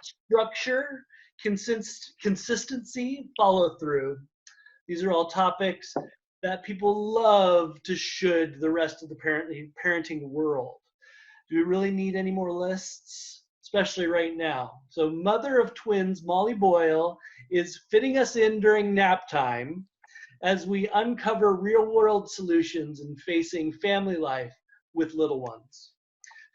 structure, consistency, follow through. These are all topics that people love to should the rest of the parenting world. Do we really need any more lists? Especially right now. So mother of twins, Molly Boyl, is fitting us in during nap time as we uncover real-world solutions in facing family life with little ones.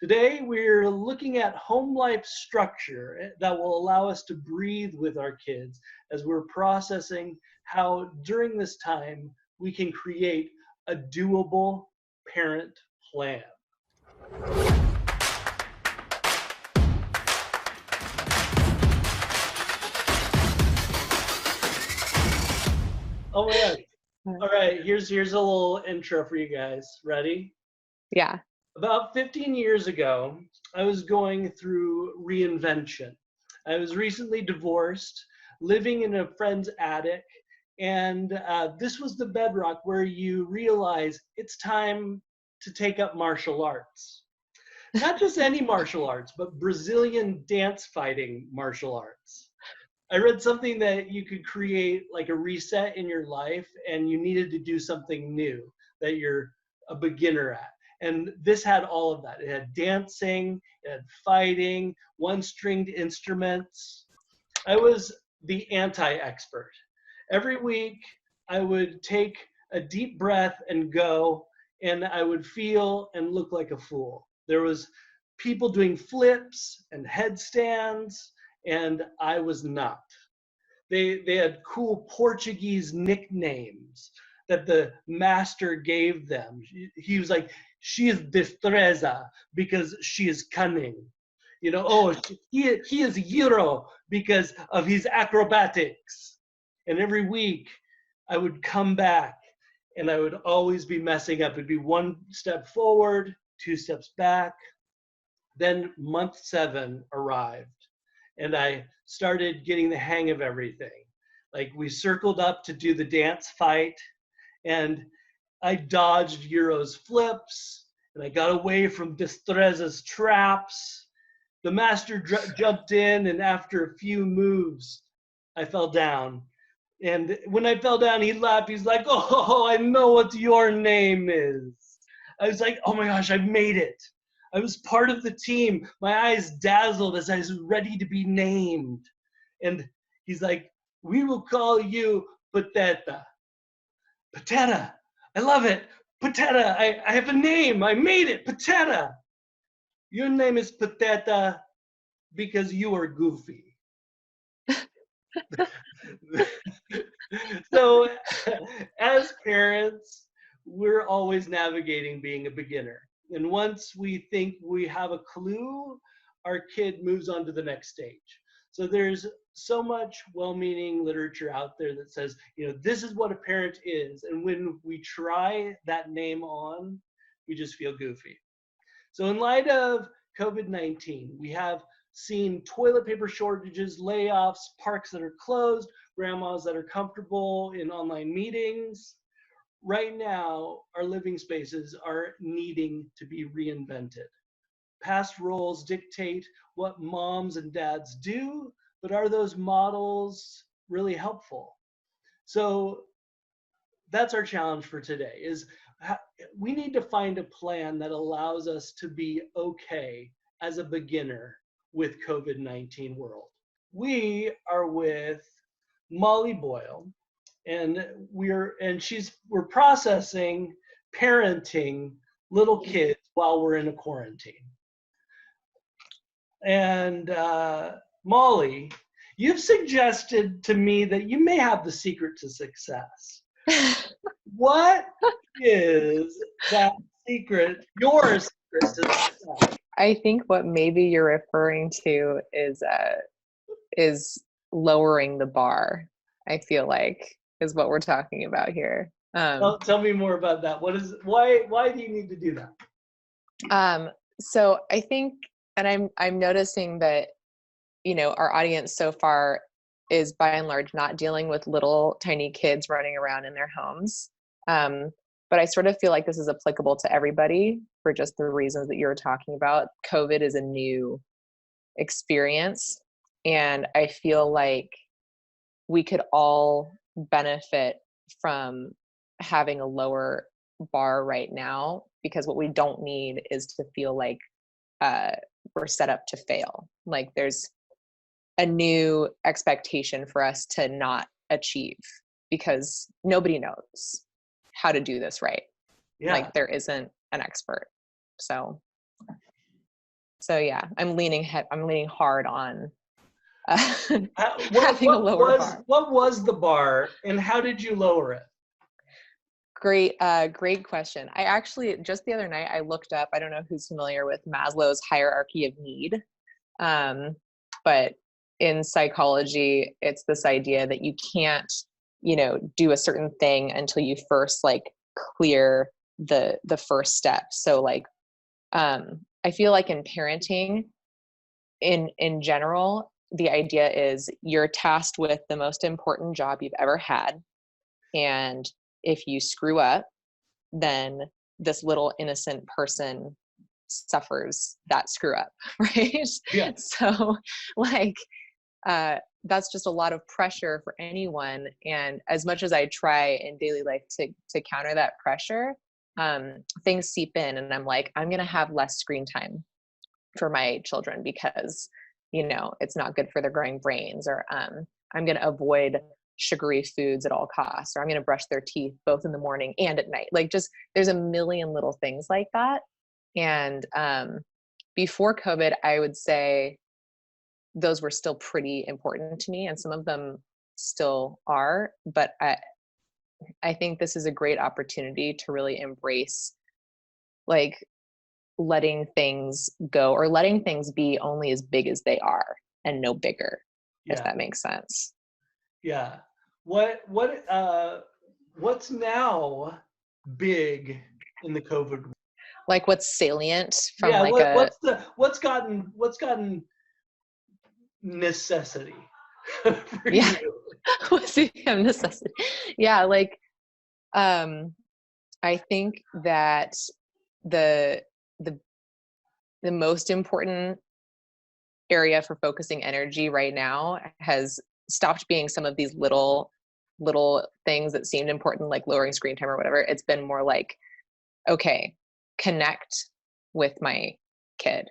Today, we're looking at home life structure that will allow us to breathe with our kids as we're processing how during this time we can create a doable parent plan. Oh my God. All right, here's a little intro for you guys. Ready? Yeah. About 15 years ago, I was going through reinvention. I was recently divorced, living in a friend's attic, and this was the bedrock where you realize it's time to take up martial arts. Not just any martial arts, but Brazilian dance fighting martial arts. I read something that you could create like a reset in your life and you needed to do something new that you're a beginner at. And this had all of that. It had dancing, it had fighting, one-stringed instruments. I was the anti-expert. Every week I would take a deep breath and go, and I would feel and look like a fool. There was people doing flips and headstands, and I was not. They had cool Portuguese nicknames that the master gave them. He was like, she is destreza because she is cunning. You know, oh, he is hero because of his acrobatics. And every week I would come back and I would always be messing up. It'd be one step forward, two steps back. Then month 7 arrived and I started getting the hang of everything. Like we circled up to do the dance fight and I dodged Euro's flips and I got away from Destreza's traps. The master jumped in and after a few moves, I fell down. And when I fell down, he laughed. He's like, oh, I know what your name is. I was like, oh my gosh, I made it. I was part of the team. My eyes dazzled as I was ready to be named. And he's like, we will call you Pateta. Pateta. I love it. Pateta. I have a name. I made it. Pateta. Your name is Pateta because you are goofy. So as parents, we're always navigating being a beginner. And once we think we have a clue, our kid moves on to the next stage. So there's so much well-meaning literature out there that says, you know, this is what a parent is. And when we try that name on, we just feel goofy. So in light of COVID-19, we have seen toilet paper shortages, layoffs, parks that are closed, grandmas that are comfortable in online meetings. Right now, our living spaces are needing to be reinvented. Past roles dictate what moms and dads do, but are those models really helpful? So that's our challenge for today is we need to find a plan that allows us to be okay as a beginner with COVID-19 world. We are with Molly Boyl, and we're processing parenting little kids while we're in a quarantine. And Molly, you've suggested to me that you may have the secret to success. What is that secret, your secret to success? I think what maybe you're referring to is lowering the bar, I feel like, is what we're talking about here. Tell me more about that. Why do you need to do that? So I think, and I'm noticing that, you know, our audience so far is by and large not dealing with little tiny kids running around in their homes. But I sort of feel like this is applicable to everybody for just the reasons that you were talking about. COVID is a new experience. And I feel like we could all benefit from having a lower bar right now, because what we don't need is to feel like we're set up to fail. Like there's a new expectation for us to not achieve, because nobody knows how to do this right. Yeah. Like there isn't an expert. So yeah, I'm leaning hard on having a lower bar. What was the bar, and how did you lower it? Great question. I actually, just the other night, I looked up, I don't know who's familiar with Maslow's hierarchy of need. But in psychology, it's this idea that you can't, do a certain thing until you first like clear the first step. So like, I feel like in parenting, in general, the idea is you're tasked with the most important job you've ever had. And if you screw up, then this little innocent person suffers that screw up, right? Yeah. So like, that's just a lot of pressure for anyone. And as much as I try in daily life to counter that pressure, things seep in, and I'm like, I'm going to have less screen time for my children because, it's not good for their growing brains, or I'm going to avoid sugary foods at all costs, or I'm going to brush their teeth both in the morning and at night. Like just, there's a million little things like that. And before COVID, I would say those were still pretty important to me, and some of them still are, but I think this is a great opportunity to really embrace like letting things go, or letting things be only as big as they are and no bigger, if that makes sense. Yeah. What's now big in the COVID? Like what's salient from what's gotten necessity for you? What's become necessity? Yeah, like I think that the most important area for focusing energy right now has stopped being some of these little things that seemed important, like lowering screen time or whatever. It's been more like, okay, connect with my kid,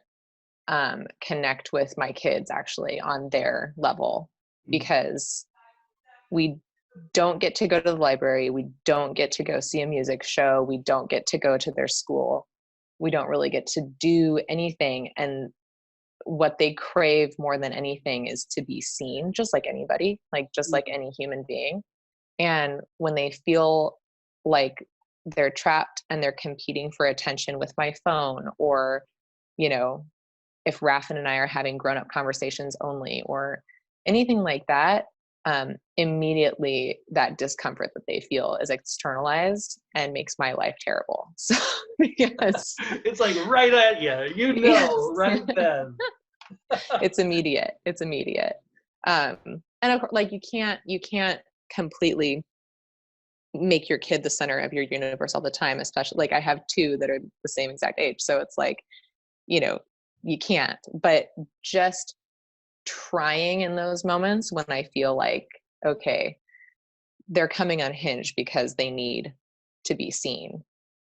connect with my kids actually on their level, because we don't get to go to the library, we don't get to go see a music show, we don't get to go to their school, we don't really get to do anything. And what they crave more than anything is to be seen, just like anybody, like just like any human being. And when they feel like they're trapped and they're competing for attention with my phone, or if Raffin and I are having grown-up conversations only, or anything like that, immediately that discomfort that they feel is externalized and makes my life terrible. So because it's like right at you, yes. right then. It's immediate. And of course, like you can't completely make your kid the center of your universe all the time, especially like I have two that are the same exact age. So it's like, you can't, but just trying in those moments when I feel like, okay, they're coming unhinged because they need to be seen,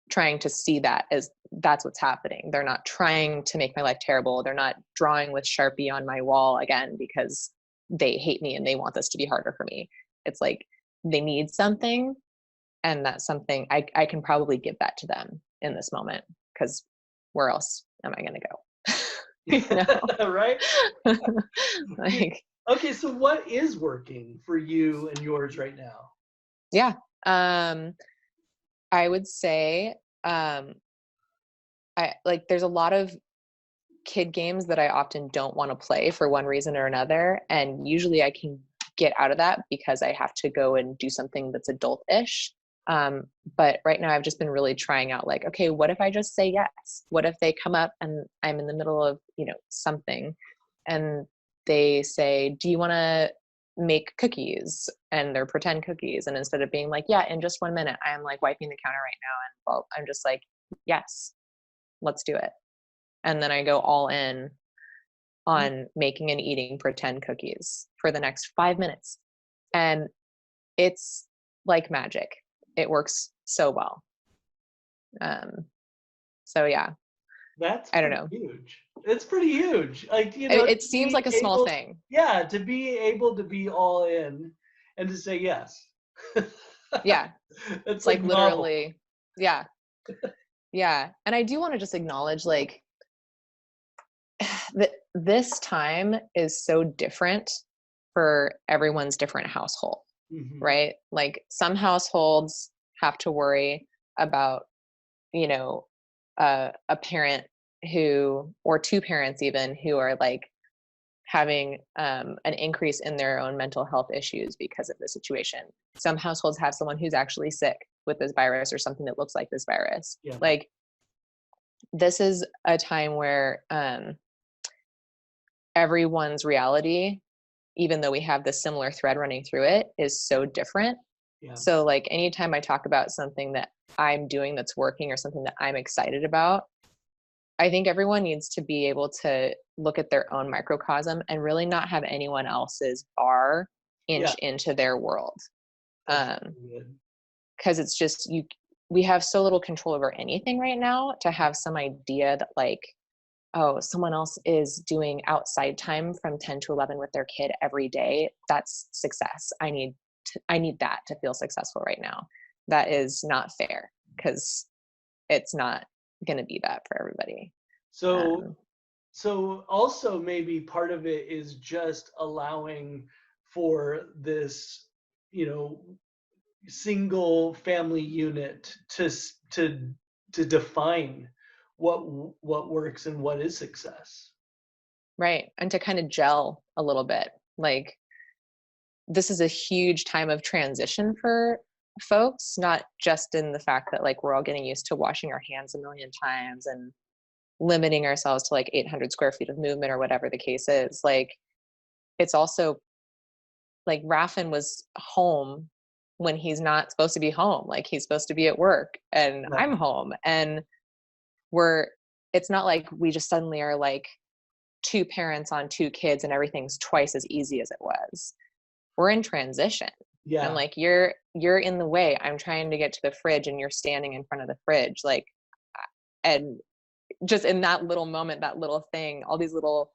trying to see that as that's what's happening. They're not trying to make my life terrible. They're not drawing with Sharpie on my wall again because they hate me and they want this to be harder for me. It's like they need something, and that's something I can probably give that to them in this moment, because where else am I going to go? Right? Like, okay, so what is working for you and yours right now? Yeah. I would say I like there's a lot of kid games that I often don't want to play for one reason or another, and usually I can get out of that because I have to go and do something that's adult-ish. But right now I've just been really trying out like, okay, what if I just say yes? What if they come up and I'm in the middle of, something, and they say, do you want to make cookies? And they're pretend cookies. And instead of being like, yeah, in just 1 minute, I'm like wiping the counter right now. And well, I'm just like, yes, let's do it. And then I go all in on making and eating pretend cookies for the next 5 minutes. And it's like magic. It works so well. So yeah, That's I don't pretty know. huge. It's pretty huge. Like, It to seems be like a small able, thing. yeah, to be able to be all in and to say yes. Yeah. It's It's like like novel. literally, yeah. Yeah. And I do want to just acknowledge like that this time is so different for everyone's different household, Hmm. right? Like some households have to worry about, you know, a parent who, or two parents even, who are like having an increase in their own mental health issues because of the situation. Some households have someone who's actually sick with this virus or something that looks like this virus. Yeah. Like this is a time where everyone's reality, even though we have this similar thread running through it, is so different. Yeah. So like anytime I talk about something that I'm doing that's working or something that I'm excited about, I think everyone needs to be able to look at their own microcosm and really not have anyone else's bar Yeah. inch into their world. That's Um, really good. because it's just we have so little control over anything right now to have some idea that like, oh, someone else is doing outside time from 10 to 11 with their kid every day. That's success. I need that to feel successful right now. That is not fair because it's not going to be that for everybody. So, Um, so also maybe part of it is just allowing for this, you know, single family unit to define what works and what is success. right. And to kind of gel a little bit. Like this is a huge time of transition for folks, not just in the fact that like we're all getting used to washing our hands a million times and limiting ourselves to like 800 square feet of movement or whatever the case is. Like it's also like Raffin was home when he's not supposed to be home. Like he's supposed to be at work and Yeah. I'm home, and it's not like we just suddenly are like two parents on two kids and everything's twice as easy as it was. We're in transition. And Yeah. like you're in the way. I'm trying to get to the fridge and you're standing in front of the fridge. Like and just in that little moment, that little thing, all these little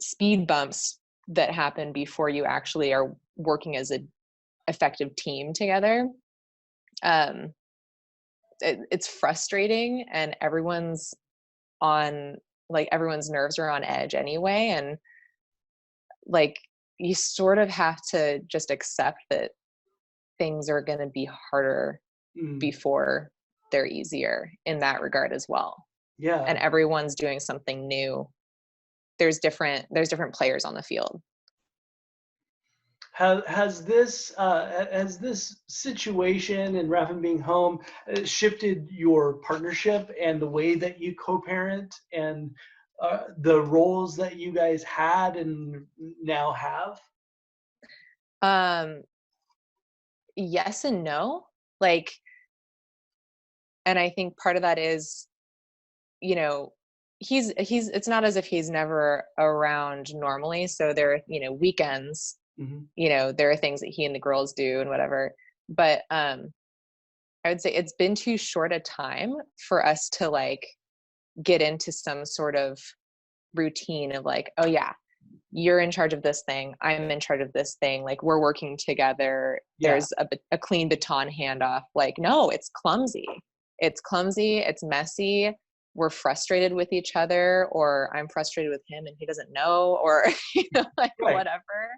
speed bumps that happen before you actually are working as a effective team together. um it's frustrating, and everyone's on like everyone's nerves are on edge anyway, and like you sort of have to just accept that things are going to be harder Mm. before they're easier in that regard as well. And Yeah. everyone's doing something new. There's different players on the field. Has this situation and Raffin being home shifted your partnership and the way that you co-parent and the roles that you guys had and now have? um yes and no. Like, and I think part of that is, you know, he's it's not as if he's never around normally. So there are, weekends, Hmm. there are things that he and the girls do and whatever. But I would say it's been too short a time for us to like get into some sort of routine of like, oh yeah, you're in charge of this thing, I'm in charge of this thing, like we're working together, Yeah. there's a clean baton handoff. Like no, it's clumsy, it's messy, we're frustrated with each other, or I'm frustrated with him and he doesn't know, or like Right. whatever.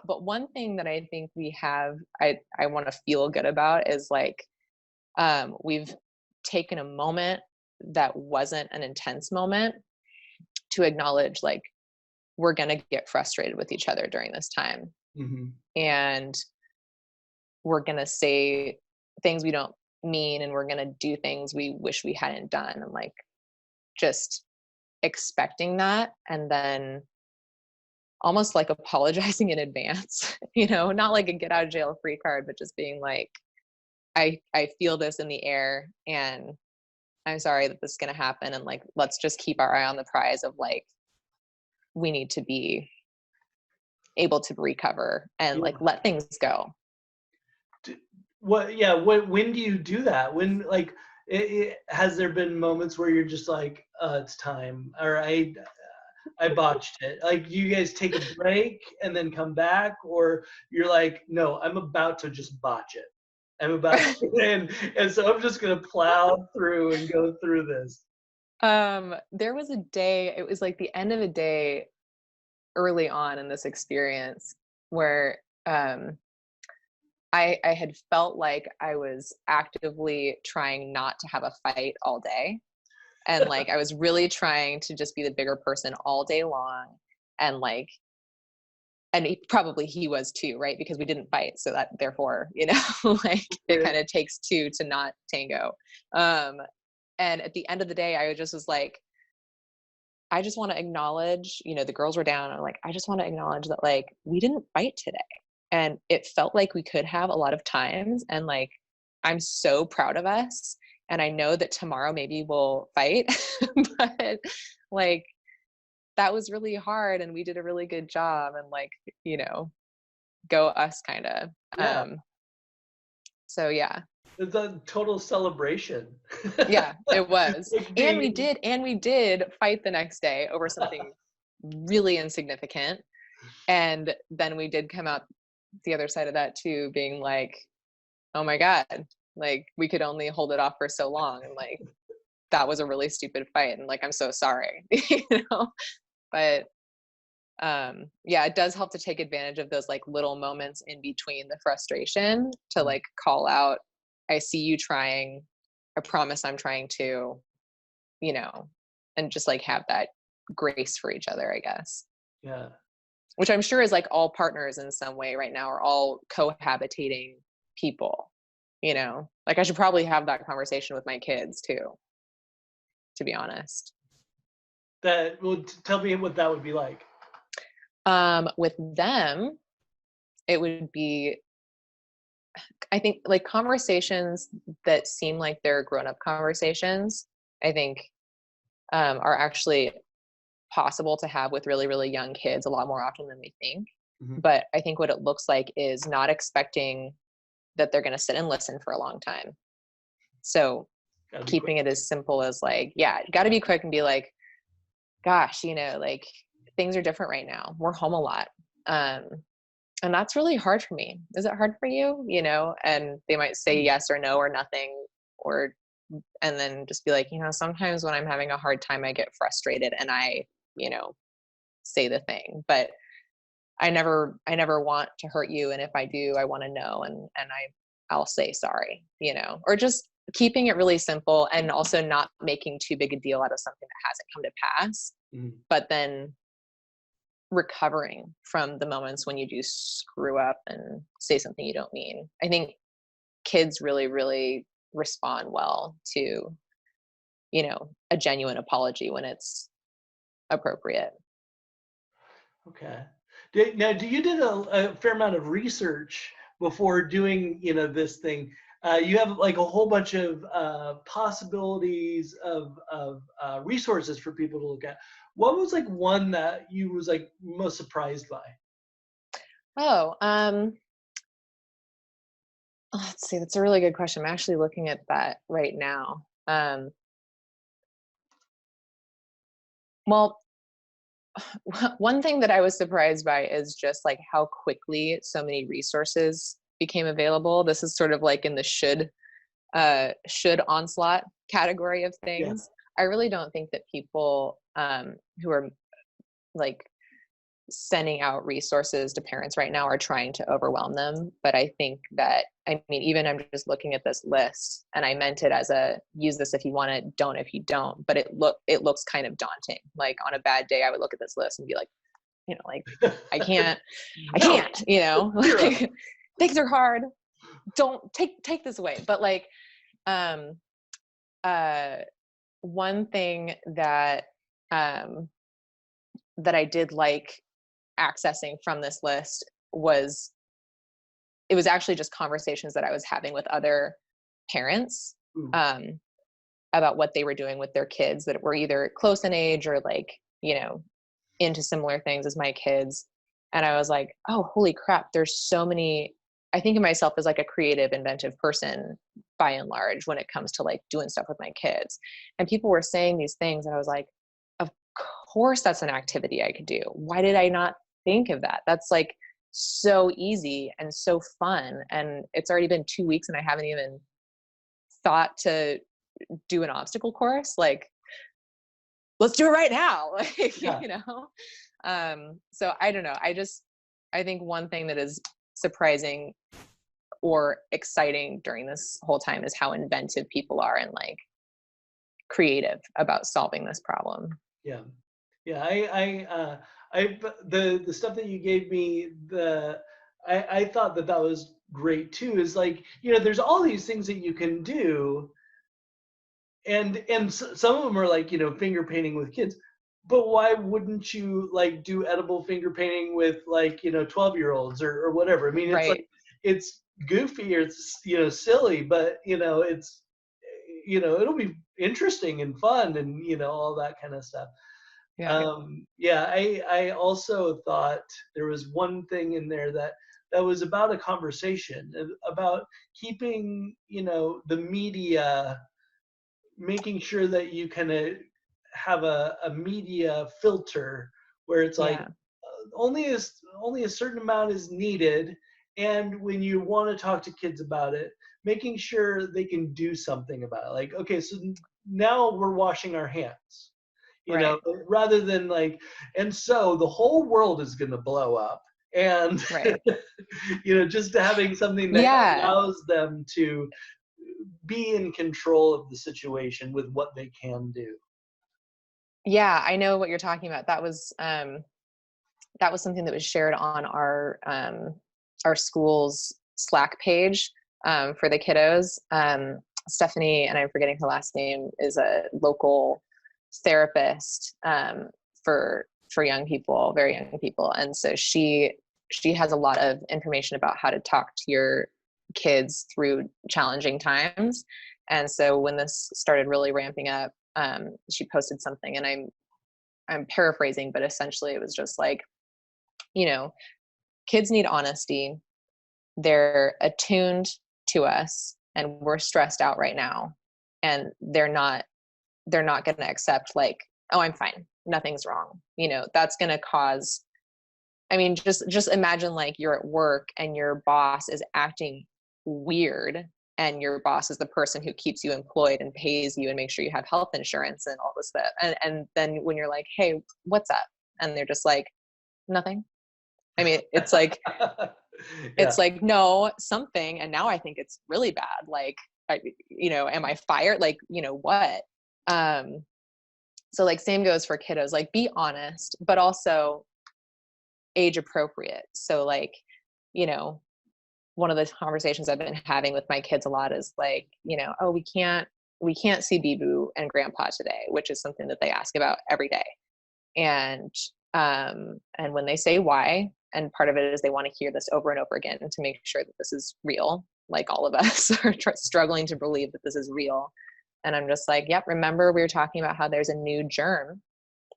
But one thing that I think we have, I want to feel good about is like, we've taken a moment that wasn't an intense moment to acknowledge like we're going to get frustrated with each other during this time, Hmm. and we're going to say things we don't mean, and we're going to do things we wish we hadn't done, and like just expecting that, and then almost like apologizing in advance, not like a get out of jail free card, but just being like, I feel this in the air, and I'm sorry that this is going to happen. And like, let's just keep our eye on the prize of like, we need to be able to recover and like Yeah. let things go. When do you do that? When, like, has there been moments where you're just like, it's time, or I botched it? Like, do you guys take a break and then come back, or you're like, no, I'm about to just botch it. I'm about to, and so I'm just gonna plow through and go through this. There was a day, it was like the end of a day early on in this experience where I had felt like I was actively trying not to have a fight all day. And like I was really trying to just be the bigger person all day long. And like, and probably he was too, right? Because we didn't fight. So that therefore, like it kind of takes two to not tango. Um, and at the end of the day, I just was like, I just want to acknowledge, the girls were down. I'm like, I just want to acknowledge that like we didn't fight today. And it felt like we could have a lot of times. And like, I'm so proud of us. And I know that tomorrow maybe we'll fight. But like, that was really hard. And we did a really good job. And like, go us kind of. Yeah, So yeah. it's a total celebration. Yeah, it was. Like And being, we did fight the next day over something really insignificant. And then we did come out the other side of that too, being like, oh my God, like we could only hold it off for so long. And like, that was a really stupid fight. And like, I'm so sorry, but yeah, it does help to take advantage of those like little moments in between the frustration to like call out, I see you trying, I promise I'm trying to, and just like have that grace for each other, I guess. yeah. Which I'm sure is like all partners in some way right now are all cohabitating people, like I should probably have that conversation with my kids too, to be honest. That, well, tell me what that would be like. With them, it would be, I think like conversations that seem like they're grown-up conversations, I think are actually possible to have with really, really young kids a lot more often than we think. Mhm. But I think what it looks like is not expecting that they're going to sit and listen for a long time. So Gotta be quick. keeping it as simple as like, yeah, you got to be quick and be like, gosh, like things are different right now. We're home a lot. Um, and that's really hard for me. Is it hard for you? And they might say yes or no or nothing, or, and then just be like, sometimes when I'm having a hard time, I get frustrated and I, say the thing, but I never want to hurt you. And if I do, I want to know. And I'll say sorry, or just keeping it really simple and also not making too big a deal out of something that hasn't come to pass, Mhm. but then recovering from the moments when you do screw up and say something you don't mean. I think kids really, really respond well to, a genuine apology when it's appropriate. Okay. Now, do you did a fair amount of research before doing, this thing? You have like a whole bunch of possibilities of resources for people to look at. What was like one that you was like most surprised by? Oh, let's see. That's a really good question. I'm actually looking at that right now. Well, one thing that I was surprised by is just like how quickly so many resources became available. This is sort of like in the should onslaught category of Yeah. things. I really don't think that people who are like sending out resources to parents right now are trying to overwhelm them. But I think that, I mean, even I'm just looking at this list and I meant it as a use this if you want it, don't if you don't. But it looks kind of daunting. Like on a bad day, I would look at this list and be like, like I can't, No. Zero. like things are hard. Don't take this away. But like um uh one thing that that I did like accessing from this list was, it was actually just conversations that I was having with other parents. Ooh. Um, about what they were doing with their kids that were either close in age or like, you know, into similar things as my kids. And I was like, oh, holy crap, there's so many. I think of myself as like a creative, inventive person by and large when it comes to like doing stuff with my kids. And people were saying these things, and I was like, of course that's an activity I could do. Why did I not think of that? That's like so easy and so fun. And it's already been 2 weeks and I haven't even thought to do an obstacle course. Like, let's do it right now. Like, Yeah. you know? So I don't know. I think one thing that is surprising or exciting during this whole time is how inventive people are and like creative about solving this problem. Yeah. Yeah. The stuff that you gave me, I thought that that was great too, is like, you know, there's all these things that you can do, and some of them are like, you know, finger painting with kids, but why wouldn't you like do edible finger painting with like, you know, 12-year-olds or whatever? I mean, it's Right. like, it's goofy or it's, you know, silly, but you know, it's, you know, it'll be interesting and fun and, you know, all that kind of stuff. Yeah. Yeah, I also thought there was one thing in there that was about a conversation about keeping, you know, the media, making sure that you kind of have a media filter where it's like Yeah. only a certain amount is needed, and when you want to talk to kids about it, making sure they can do something about it. Like, okay, so now we're washing our hands, you know, Right. rather than like, and so the whole world is going to blow up, and Right. you know, just having something that Yeah. allows them to be in control of the situation with what they can do. Yeah. I know what you're talking about. That was something that was shared on our school's Slack page for the kiddos. Stephanie, and I'm forgetting her last name, is a local therapist for young people, very young people, and so she has a lot of information about how to talk to your kids through challenging times. And so when this started really ramping up, she posted something, and I'm paraphrasing, but essentially it was just like, you know, kids need honesty. They're attuned to us and we're stressed out right now. And they're not going to accept like, oh, I'm fine. Nothing's wrong. You know, that's going to cause, I mean, just imagine like you're at work and your boss is acting weird, and your boss is the person who keeps you employed and pays you and makes sure you have health insurance and all this stuff. And then when you're like, hey, what's up? And they're just like, nothing. I mean, Yeah. it's like, no, something. And now I think it's really bad. Like, you know, am I fired? Like, you know, what? Um, so like same goes for kiddos, like be honest, but also age appropriate. So like, you know, one of the conversations I've been having with my kids a lot is like, you know, oh, we can't see Bibu and grandpa today, which is something that they ask about every day. And when they say why, and part of it is they want to hear this over and over again to make sure that this is real, like all of us are struggling to believe that this is real. And I'm just like, yep, remember we were talking about how there's a new germ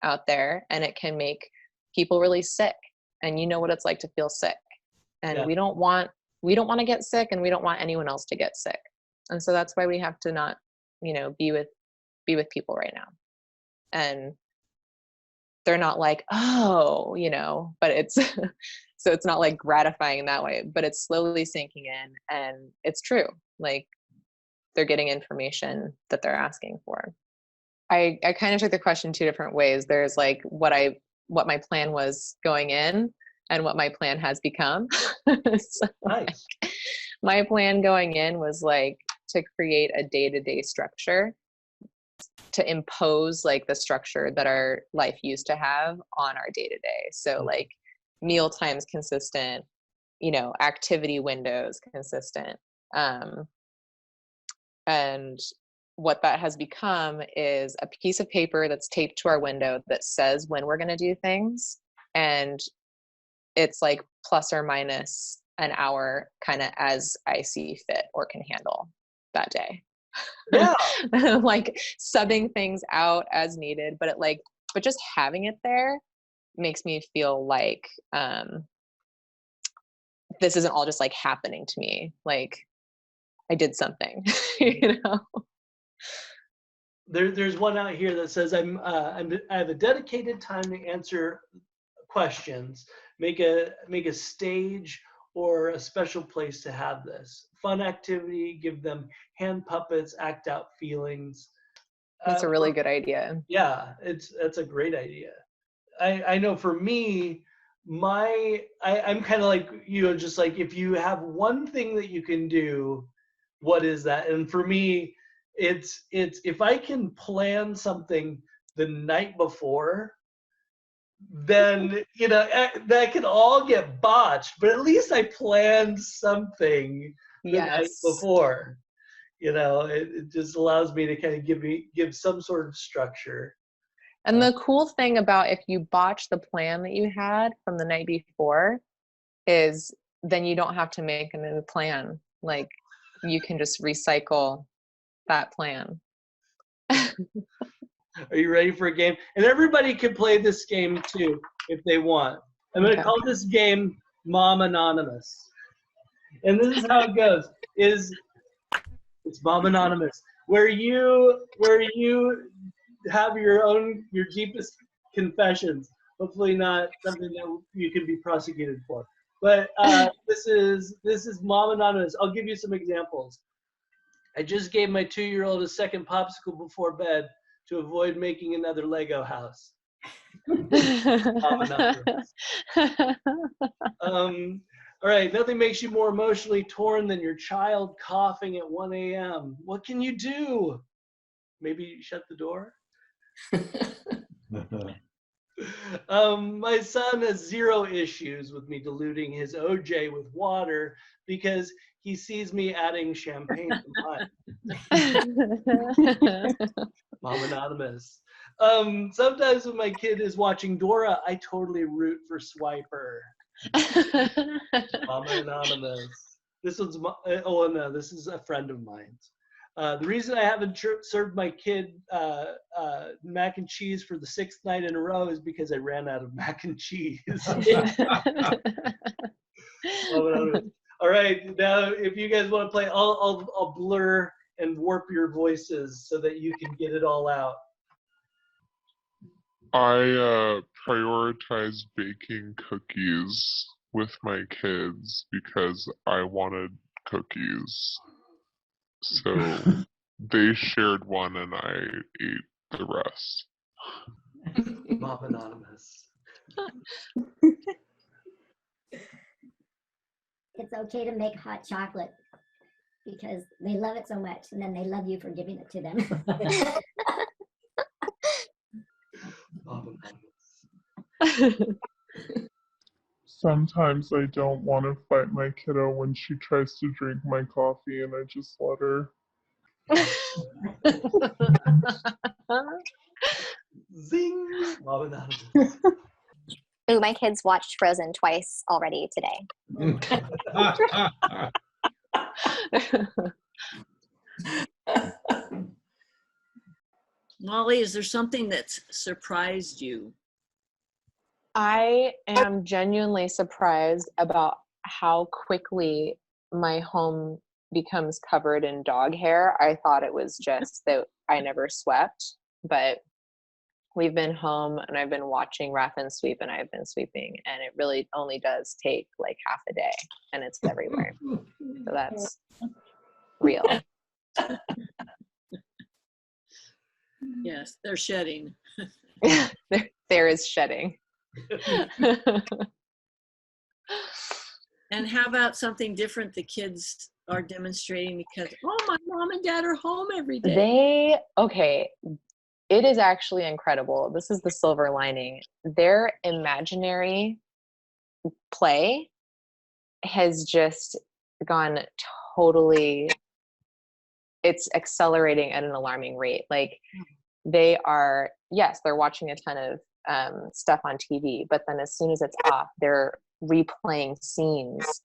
out there and it can make people really sick, and you know what it's like to feel sick, and Yeah. we don't want to get sick, and we don't want anyone else to get sick. And so that's why we have to not, you know, be with people right now. And they're not like, oh, you know, but it's so it's not like gratifying in that way, but it's slowly sinking in, and it's true. Like they're getting information that they're asking for. I kind of took the question two different ways. There's like what my plan was going in and what my plan has become. So Nice. my plan going in was like to create a day-to-day structure, to impose like the structure that our life used to have on our day to day. So like meal times consistent, you know, activity windows consistent. And what that has become is a piece of paper that's taped to our window that says when we're going to do things. And it's like plus or minus an hour kind of as I see fit or can handle that day. Yeah. like subbing things out as needed, but but just having it there makes me feel like this isn't all just like happening to me. Like I did something, you know? There's one out here that says I have a dedicated time to answer questions. Make a stage or a special place to have this fun activity. Give them hand puppets. Act out feelings. That's a really good idea. Yeah, that's a great idea. I know for me, I'm kind of like just like if you have one thing that you can do, what is that? And for me, it's if I can plan something the night before, then that can all get botched, but at least I planned something the night Yes. before. It just allows me to kind of give some sort of structure. And the cool thing about if you botch the plan that you had from the night before is then you don't have to make a new plan. Like you can just recycle that plan. Are you ready for a game? And everybody can play this game too if they want. I'm going to call this game Mom Anonymous. And this is how it goes. It's Mom Anonymous, where you have your deepest confessions. Hopefully not something that you can be prosecuted for. But this is Mom Anonymous. I'll give you some examples. I just gave my 2-year-old a second popsicle before bed to avoid making another Lego house. Mom Anonymous. All right, nothing makes you more emotionally torn than your child coughing at 1 a.m. What can you do? Maybe shut the door? My son has 0 issues with me diluting his OJ with water because he sees me adding champagne to mine. Mom Anonymous. Sometimes when my kid is watching Dora, I totally root for Swiper. Mama Anonymous. This one's this is a friend of mine's. The reason I haven't served my kid mac and cheese for the 6th night in a row is because I ran out of mac and cheese. All right, now if you guys want to play, I'll blur and warp your voices so that you can get it all out. I prioritize baking cookies with my kids because I wanted cookies. So they shared one and I ate the rest. Mom Anonymous. It's okay to make hot chocolate because they love it so much, and then they love you for giving it to them. Mom Anonymous. Sometimes I don't want to fight my kiddo when she tries to drink my coffee and I just let her. Zing! Mom Anonymous. Ooh, my kids watched Frozen twice already today. Molly, is there something that's surprised you? I am genuinely surprised about how quickly my home becomes covered in dog hair. I thought it was just that I never swept, but we've been home and I've been watching Raffin sweep and I've been sweeping, and it really only does take like half a day and it's everywhere. So that's real. Yes, they're shedding. there is shedding. And how about something different the kids are demonstrating because, oh, my mom and dad are home every day? It is actually incredible. This is the silver lining. Their imaginary play has just gone totally, it's accelerating at an alarming rate. Like they are, yes, they're watching a ton of stuff on TV, but then as soon as it's off, they're replaying scenes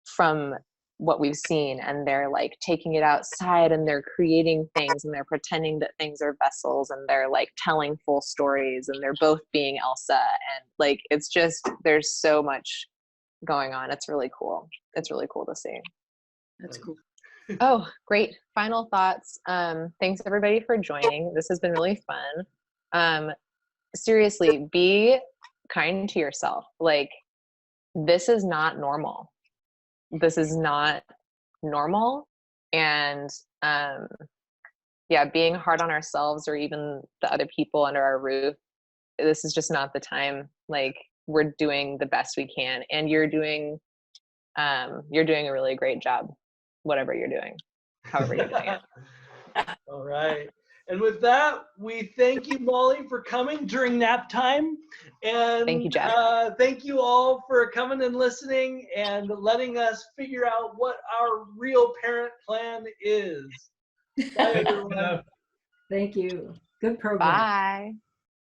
from what we've seen, and they're like taking it outside and they're creating things and they're pretending that things are vessels and they're like telling full stories and they're both being Elsa, and like it's just, there's so much going on. It's really cool. It's really cool to see. That's cool. Oh, great. Final thoughts. Thanks everybody for joining. This has been really fun. Seriously, be kind to yourself. Like, this is not normal. This is not normal. And yeah, being hard on ourselves or even the other people under our roof, this is just not the time. Like, we're doing the best we can, and you're doing a really great job, whatever you're doing, however you're doing it. All right. And with that, we thank you, Molly, for coming during nap time. And Thank you, Jeff. thank you all for coming and listening and letting us figure out what our real parent plan is. Bye, everyone. Thank you. Good program. Bye.